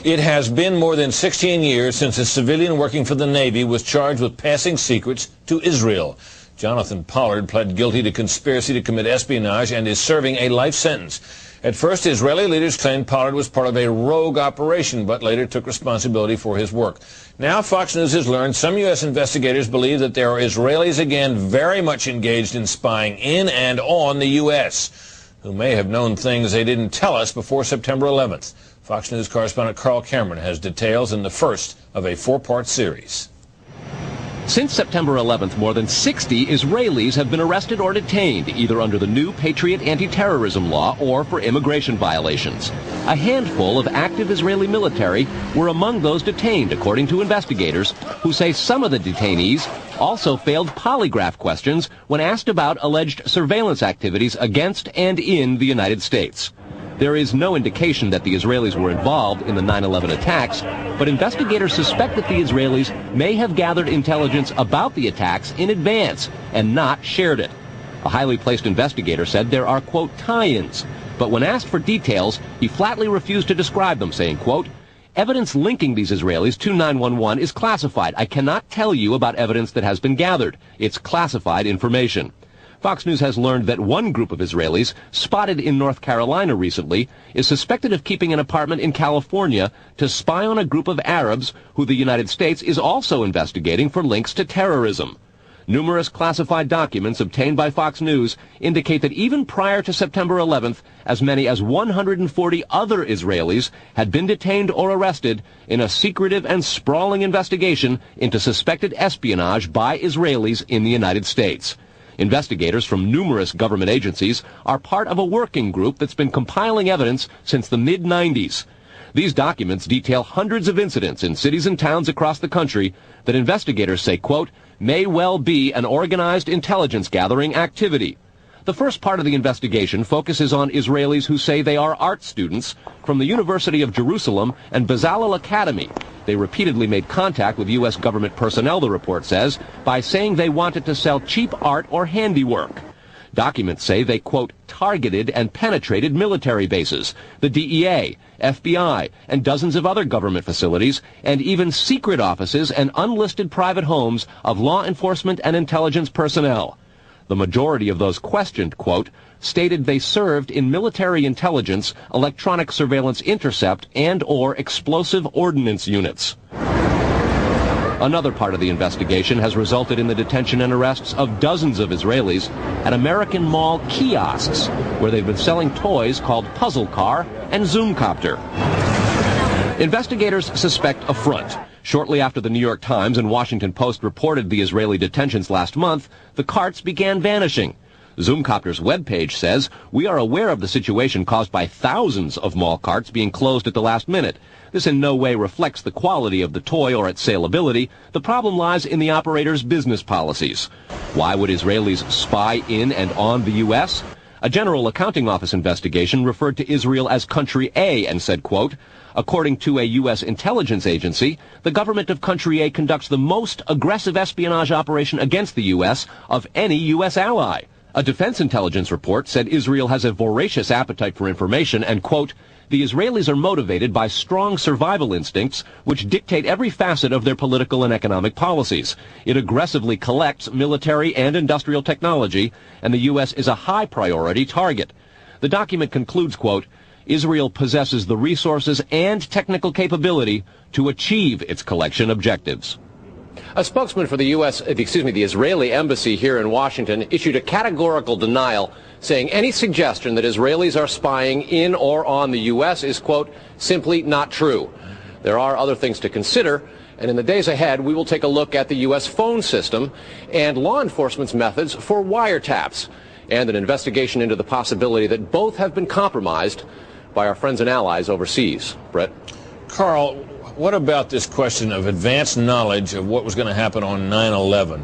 It has been more than 16 years since a civilian working for the Navy was charged with passing secrets to Israel. Jonathan Pollard pled guilty to conspiracy to commit espionage and is serving a life sentence. At first, Israeli leaders claimed Pollard was part of a rogue operation, but later took responsibility for his work. Now, Fox News has learned some U.S. investigators believe that there are Israelis again very much engaged in spying in and on the U.S., who may have known things they didn't tell us before September 11th. Fox News correspondent Carl Cameron has details in the first of a four-part series. Since September 11th, more than 60 Israelis have been arrested or detained, either under the new Patriot anti-terrorism law or for immigration violations. A handful of active Israeli military were among those detained, according to investigators, who say some of the detainees also failed polygraph questions when asked about alleged surveillance activities against and in the United States. There is no indication that the Israelis were involved in the 9/11 attacks, but investigators suspect that the Israelis may have gathered intelligence about the attacks in advance and not shared it. A highly placed investigator said there are, quote, tie-ins, but when asked for details, he flatly refused to describe them, saying, quote, evidence linking these Israelis to 9/11 is classified. I cannot tell you about evidence that has been gathered. It's classified information. Fox News has learned that one group of Israelis, spotted in North Carolina recently, is suspected of keeping an apartment in California to spy on a group of Arabs who the United States is also investigating for links to terrorism. Numerous classified documents obtained by Fox News indicate that even prior to September 11th, as many as 140 other Israelis had been detained or arrested in a secretive and sprawling investigation into suspected espionage by Israelis in the United States. Investigators from numerous government agencies are part of a working group that's been compiling evidence since the mid-90s. These documents detail hundreds of incidents in cities and towns across the country that investigators say, quote, may well be an organized intelligence gathering activity. The first part of the investigation focuses on Israelis who say they are art students from the University of Jerusalem and Bezalel Academy. They repeatedly made contact with U.S. government personnel, the report says, by saying they wanted to sell cheap art or handiwork. Documents say they, quote, targeted and penetrated military bases, the DEA, FBI, and dozens of other government facilities, and even secret offices and unlisted private homes of law enforcement and intelligence personnel. The majority of those questioned, quote, stated they served in military intelligence, electronic surveillance intercept, and or explosive ordnance units. Another part of the investigation has resulted in the detention and arrests of dozens of Israelis at American Mall kiosks, where they've been selling toys called Puzzle Car and Zoomcopter. Investigators suspect a front. Shortly after the New York Times and Washington Post reported the Israeli detentions last month, the carts began vanishing. Zoomcopter's webpage says, we are aware of the situation caused by thousands of mall carts being closed at the last minute. This in no way reflects the quality of the toy or its saleability. The problem lies in the operator's business policies. Why would Israelis spy in and on the U.S.? A General Accounting Office investigation referred to Israel as Country A and said, quote, according to a U.S. intelligence agency, the government of Country A conducts the most aggressive espionage operation against the U.S. of any U.S. ally. A defense intelligence report said Israel has a voracious appetite for information and, quote, the Israelis are motivated by strong survival instincts which dictate every facet of their political and economic policies. It aggressively collects military and industrial technology, and the U.S. is a high priority target. The document concludes, quote, Israel possesses the resources and technical capability to achieve its collection objectives. A spokesman for the the Israeli embassy here in Washington issued a categorical denial, saying any suggestion that Israelis are spying in or on the U.S. is, quote, simply not true. There are other things to consider, and in the days ahead, we will take a look at the U.S. phone system and law enforcement's methods for wiretaps, and an investigation into the possibility that both have been compromised by our friends and allies overseas. Brett? Carl, what about this question of advanced knowledge of what was going to happen on 9/11?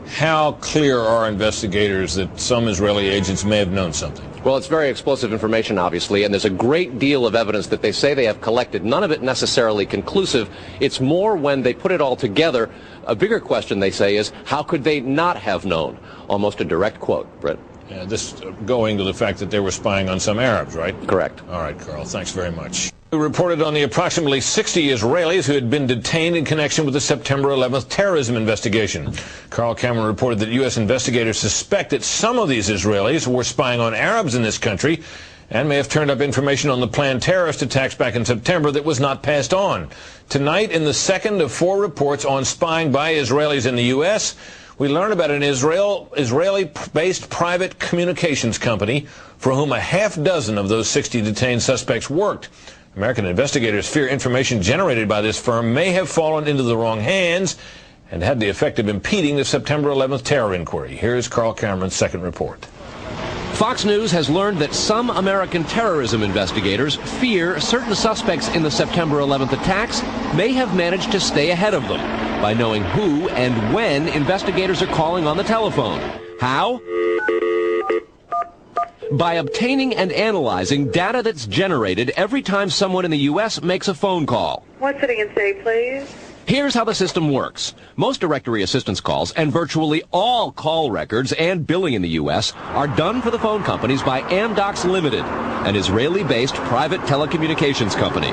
How clear are investigators that some Israeli agents may have known something? Well, it's very explosive information, obviously, and there's a great deal of evidence that they say they have collected, none of it necessarily conclusive. It's more when they put it all together. A bigger question, they say, is how could they not have known? Almost a direct quote, Brett. This going to the fact that they were spying on some Arabs, right? Correct. All right, Carl, thanks very much. We reported on the approximately 60 Israelis who had been detained in connection with the September 11th terrorism investigation. Carl Cameron reported that U.S. investigators suspect that some of these Israelis were spying on Arabs in this country and may have turned up information on the planned terrorist attacks back in September that was not passed on. Tonight, in the second of 4 reports on spying by Israelis in the U.S., we learn about an Israeli-based private communications company for whom a half dozen of those 60 detained suspects worked. American investigators fear information generated by this firm may have fallen into the wrong hands and had the effect of impeding the September 11th terror inquiry. Here's Carl Cameron's second report. Fox News has learned that some American terrorism investigators fear certain suspects in the September 11th attacks may have managed to stay ahead of them by knowing who and when investigators are calling on the telephone. How? By obtaining and analyzing data that's generated every time someone in the U.S. makes a phone call. One sitting in city, please. Here's how the system works. Most directory assistance calls and virtually all call records and billing in the U.S. are done for the phone companies by Amdocs Limited, an Israeli-based private telecommunications company.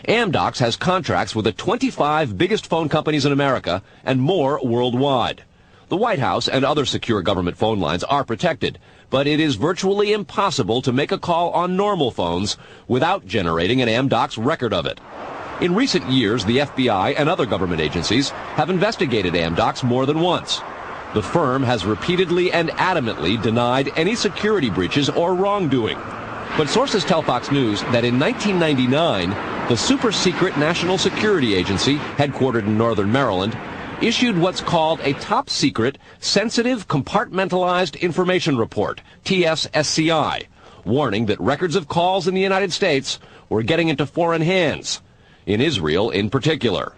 Amdocs has contracts with the 25 biggest phone companies in America and more worldwide. The White House and other secure government phone lines are protected, but it is virtually impossible to make a call on normal phones without generating an Amdocs record of it. In recent years, the FBI and other government agencies have investigated Amdocs more than once. The firm has repeatedly and adamantly denied any security breaches or wrongdoing. But sources tell Fox News that in 1999, the super-secret National Security Agency, headquartered in northern Maryland, issued what's called a top-secret, sensitive, compartmentalized information report, TSSCI, warning that records of calls in the United States were getting into foreign hands, in Israel in particular.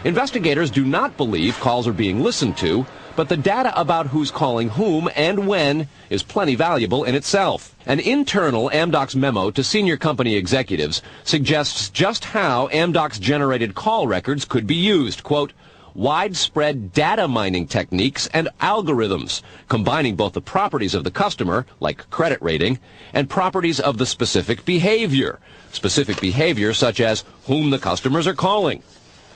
Investigators do not believe calls are being listened to, but the data about who's calling whom and when is plenty valuable in itself. An internal Amdocs memo to senior company executives suggests just how Amdocs generated call records could be used. Quote, widespread data mining techniques and algorithms, combining both the properties of the customer, like credit rating, and properties of the specific behavior such as whom the customers are calling.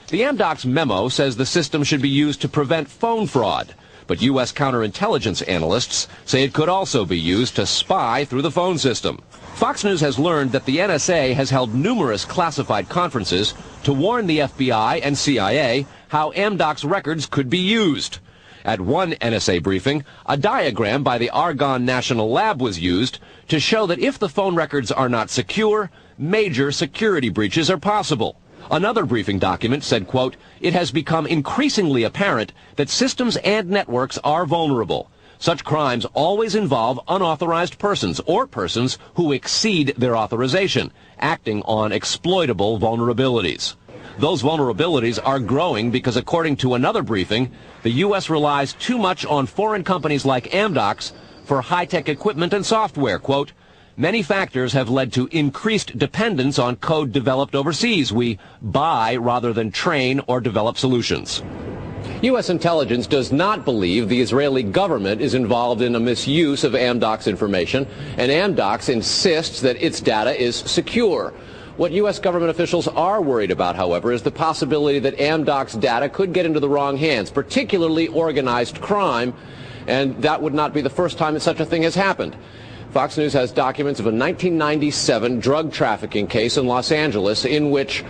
The Amdocs memo says the system should be used to prevent phone fraud, but U.S. counterintelligence analysts say it could also be used to spy through the phone system. Fox News has learned that the NSA has held numerous classified conferences to warn the FBI and CIA how Amdocs records could be used. At one NSA briefing, a diagram by the Argonne National Lab was used to show that if the phone records are not secure, major security breaches are possible. Another briefing document said, quote, it has become increasingly apparent that systems and networks are vulnerable. Such crimes always involve unauthorized persons or persons who exceed their authorization, acting on exploitable vulnerabilities. Those vulnerabilities are growing because, according to another briefing, the U.S. relies too much on foreign companies like Amdocs for high-tech equipment and software. Quote, many factors have led to increased dependence on code developed overseas. We buy rather than train or develop solutions. U.S. intelligence does not believe the Israeli government is involved in a misuse of Amdocs information, and Amdocs insists that its data is secure. What U.S. government officials are worried about, however, is the possibility that Amdocs data could get into the wrong hands, particularly organized crime, and that would not be the first time that such a thing has happened. Fox News has documents of a 1997 drug trafficking case in Los Angeles in which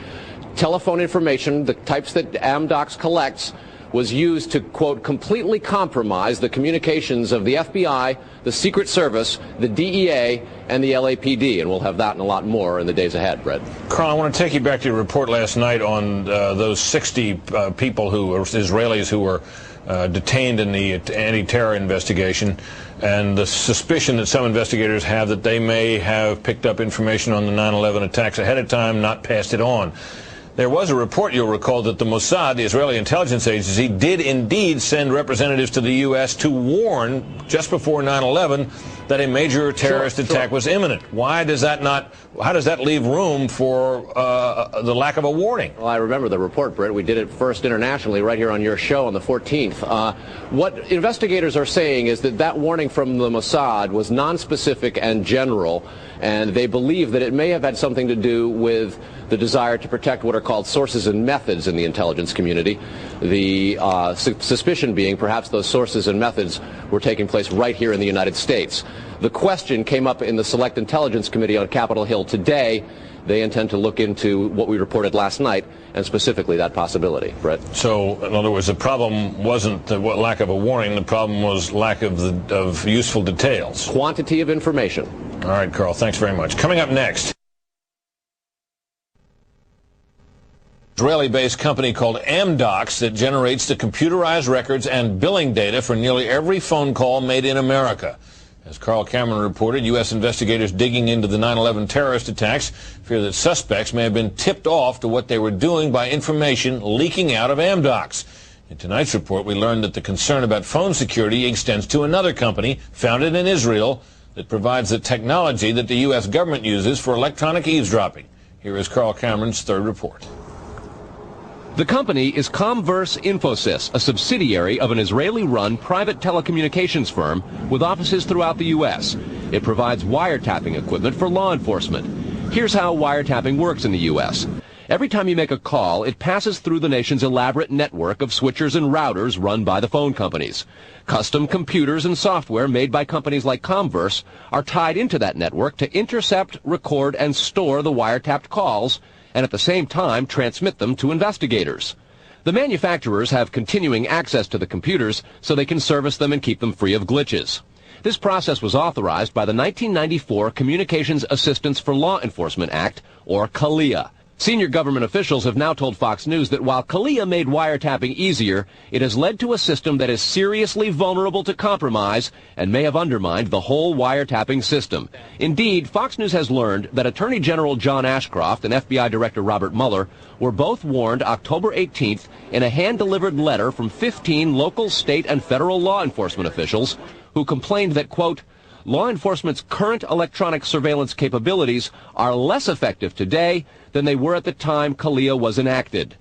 telephone information, the types that Amdocs collects, was used to, quote, completely compromise the communications of the FBI, the Secret Service, the DEA, and the LAPD. And we'll have that and a lot more in the days ahead, Brett. Carl, I want to take you back to your report last night on those 60 people who were Israelis who were detained in the anti-terror investigation, and the suspicion that some investigators have that they may have picked up information on the 9/11 attacks ahead of time, not passed it on. There was a report, you'll recall, that the Mossad, the Israeli intelligence agency, did indeed send representatives to the U.S. to warn, just before 9/11, that a major terrorist attack was imminent. Why does that not? How does that leave room for the lack of a warning? Well, I remember the report, Britt. We did it first internationally right here on your show on the 14th. What investigators are saying is that that warning from the Mossad was nonspecific and general, and they believe that it may have had something to do with the desire to protect what are called sources and methods in the intelligence community. The suspicion being perhaps those sources and methods were taking place right here in the United States. The question came up in the Select Intelligence Committee on Capitol Hill today. They intend to look into what we reported last night, and specifically that possibility. Brett? So, in other words, the problem wasn't the lack of a warning. The problem was lack of useful details. Quantity of information. All right, Carl, thanks very much. Coming up next, Israeli-based company called Amdocs that generates the computerized records and billing data for nearly every phone call made in America. As Carl Cameron reported, U.S. investigators digging into the 9/11 terrorist attacks fear that suspects may have been tipped off to what they were doing by information leaking out of Amdocs. In tonight's report, we learned that the concern about phone security extends to another company founded in Israel that provides the technology that the U.S. government uses for electronic eavesdropping. Here is Carl Cameron's third report. The company is Comverse Infosys, a subsidiary of an Israeli-run private telecommunications firm with offices throughout the U.S. It provides wiretapping equipment for law enforcement. Here's how wiretapping works in the U.S. Every time you make a call, it passes through the nation's elaborate network of switchers and routers run by the phone companies. Custom computers and software made by companies like Comverse are tied into that network to intercept, record, and store the wiretapped calls, and at the same time transmit them to investigators. The manufacturers have continuing access to the computers so they can service them and keep them free of glitches. This process was authorized by the 1994 Communications Assistance for Law Enforcement Act, or CALEA. Senior government officials have now told Fox News that while CALEA made wiretapping easier, it has led to a system that is seriously vulnerable to compromise and may have undermined the whole wiretapping system. Indeed, Fox News has learned that Attorney General John Ashcroft and FBI Director Robert Mueller were both warned October 18th in a hand-delivered letter from 15 local, state, and federal law enforcement officials who complained that, quote, law enforcement's current electronic surveillance capabilities are less effective today than they were at the time CALEA was enacted.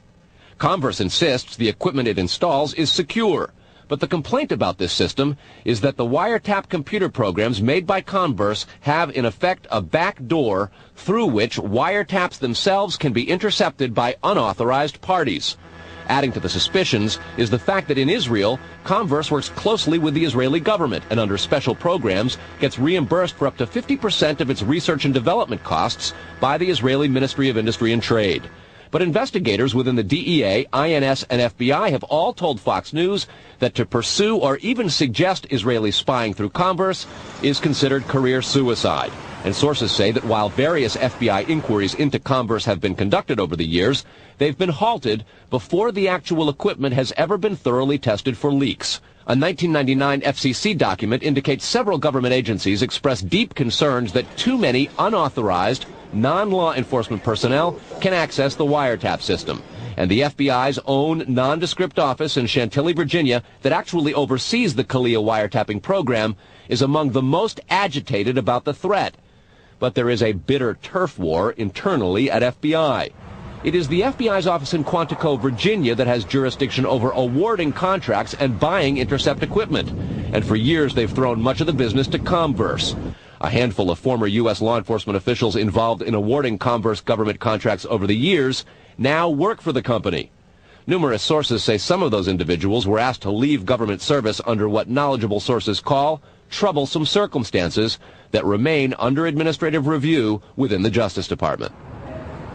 Comverse insists the equipment it installs is secure, but the complaint about this system is that the wiretap computer programs made by Comverse have in effect a back door through which wiretaps themselves can be intercepted by unauthorized parties. Adding to the suspicions is the fact that in Israel, Comverse works closely with the Israeli government and under special programs gets reimbursed for up to 50% of its research and development costs by the Israeli Ministry of Industry and Trade. But investigators within the DEA, INS, and FBI have all told Fox News that to pursue or even suggest Israeli spying through Comverse is considered career suicide. And sources say that while various FBI inquiries into Comverse have been conducted over the years, they've been halted before the actual equipment has ever been thoroughly tested for leaks. A 1999 FCC document indicates several government agencies expressed deep concerns that too many unauthorized, non-law enforcement personnel can access the wiretap system. And the FBI's own nondescript office in Chantilly, Virginia, that actually oversees the CALEA wiretapping program, is among the most agitated about the threat. But there is a bitter turf war internally at FBI. It is the FBI's office in Quantico, Virginia, that has jurisdiction over awarding contracts and buying intercept equipment. And for years, they've thrown much of the business to Comverse. A handful of former U.S. law enforcement officials involved in awarding Comverse government contracts over the years now work for the company. Numerous sources say some of those individuals were asked to leave government service under what knowledgeable sources call troublesome circumstances that remain under administrative review within the Justice Department.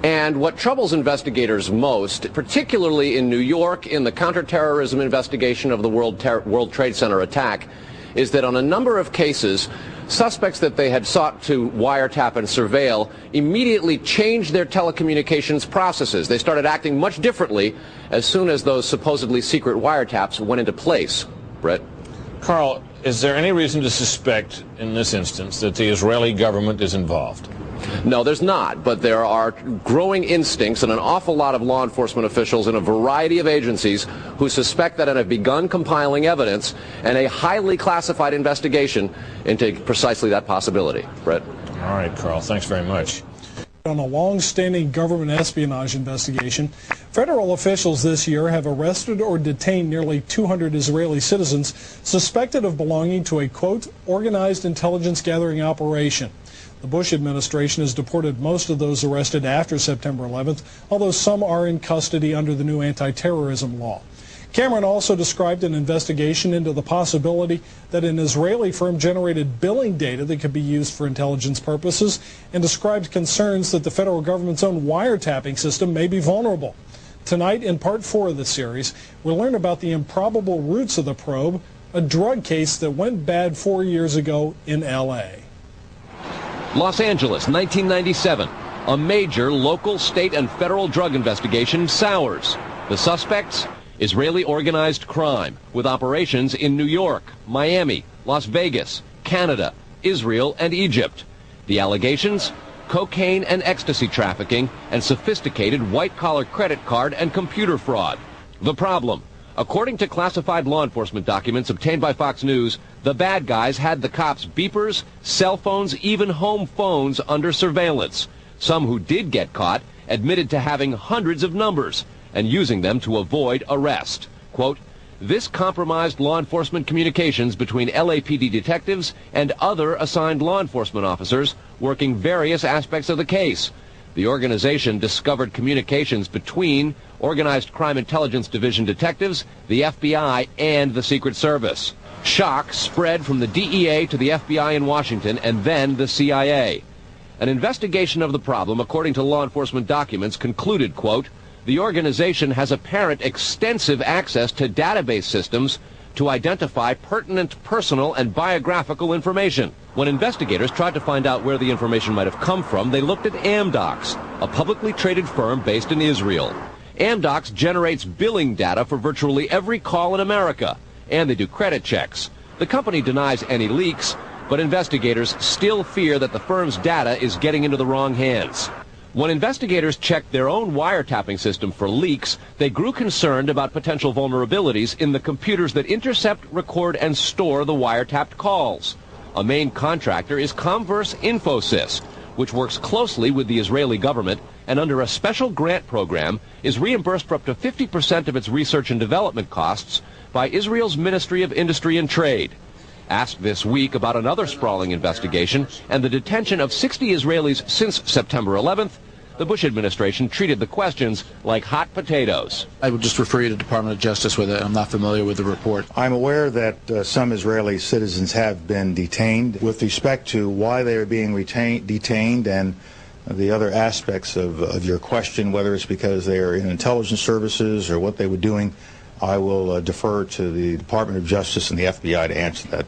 And what troubles investigators most, particularly in New York in the counterterrorism investigation of the World Trade Center attack, is that on a number of cases, suspects that they had sought to wiretap and surveil immediately changed their telecommunications processes. They started acting much differently as soon as those supposedly secret wiretaps went into place. Brett? Carl, is there any reason to suspect in this instance that the Israeli government is involved? No, there's not, but there are growing instincts and an awful lot of law enforcement officials in a variety of agencies who suspect that and have begun compiling evidence and a highly classified investigation into precisely that possibility. Brett? All right, Carl, thanks very much. On a long-standing government espionage investigation, federal officials this year have arrested or detained nearly 200 Israeli citizens suspected of belonging to a, quote, organized intelligence gathering operation. The Bush administration has deported most of those arrested after September 11th, although some are in custody under the new anti-terrorism law. Cameron also described an investigation into the possibility that an Israeli firm generated billing data that could be used for intelligence purposes, and described concerns that the federal government's own wiretapping system may be vulnerable. Tonight, in part 4 of the series, we'll learn about the improbable roots of the probe, a drug case that went bad 4 years ago in L.A. Los Angeles, 1997. A major local, state, and federal drug investigation sours. The suspects? Israeli organized crime, with operations in New York, Miami, Las Vegas, Canada, Israel, and Egypt. The allegations? Cocaine and ecstasy trafficking and sophisticated white-collar credit card and computer fraud. The problem? According to classified law enforcement documents obtained by Fox News, the bad guys had the cops' beepers, cell phones, even home phones under surveillance. Some who did get caught admitted to having hundreds of numbers and using them to avoid arrest. Quote, this compromised law enforcement communications between LAPD detectives and other assigned law enforcement officers working various aspects of the case. The organization discovered communications between Organized Crime Intelligence Division detectives, the FBI, and the Secret Service. Shock spread from the DEA to the FBI in Washington and then the CIA. An investigation of the problem, according to law enforcement documents, concluded, quote, the organization has apparent extensive access to database systems to identify pertinent personal and biographical information. When investigators tried to find out where the information might have come from, they looked at Amdocs, a publicly traded firm based in Israel. Amdocs generates billing data for virtually every call in America, and they do credit checks. The company denies any leaks, but investigators still fear that the firm's data is getting into the wrong hands. When investigators checked their own wiretapping system for leaks, they grew concerned about potential vulnerabilities in the computers that intercept, record, and store the wiretapped calls. A main contractor is Comverse Infosys, which works closely with the Israeli government and under a special grant program is reimbursed for up to 50% of its research and development costs by Israel's Ministry of Industry and Trade. Asked this week about another sprawling investigation and the detention of 60 Israelis since September 11th, the Bush administration treated the questions like hot potatoes. I would just refer you to the Department of Justice with it. I'm not familiar with the report. I'm aware that some Israeli citizens have been detained. With respect to why they are being detained and the other aspects of your question, whether it's because they are in intelligence services or what they were doing, I will defer to the Department of Justice and the FBI to answer that.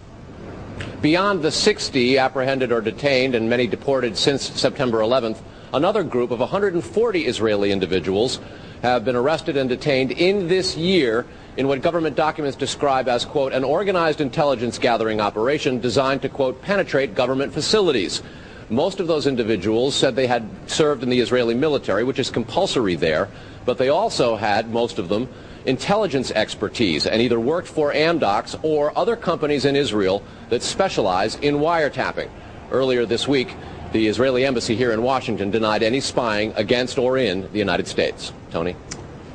Beyond the 60 apprehended or detained and many deported since September 11th, another group of 140 Israeli individuals have been arrested and detained in this year in what government documents describe as, quote, an organized intelligence gathering operation designed to, quote, penetrate government facilities. Most of those individuals said they had served in the Israeli military, which is compulsory there, but they also had, most of them, intelligence expertise and either worked for Amdocs or other companies in Israel that specialize in wiretapping. Earlier this week, the Israeli embassy here in Washington denied any spying against or in the United States. Tony?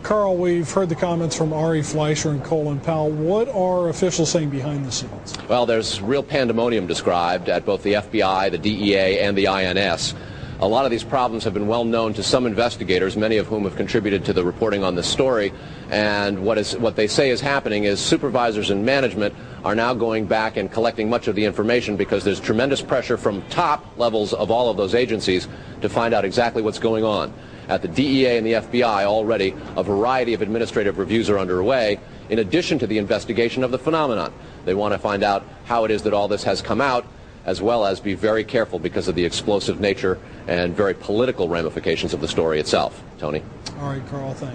Carl, we've heard the comments from Ari Fleischer and Colin Powell. What are officials saying behind the scenes? Well, there's real pandemonium described at both the FBI, the DEA, and the INS. A lot of these problems have been well known to some investigators, many of whom have contributed to the reporting on this story. And what they say is happening is supervisors and management are now going back and collecting much of the information because there's tremendous pressure from top levels of all of those agencies to find out exactly what's going on. At the DEA and the FBI already, a variety of administrative reviews are underway, in addition to the investigation of the phenomenon. They want to find out how it is that all this has come out, as well as be very careful because of the explosive nature and very political ramifications of the story itself. Tony? All right, Carl, thanks.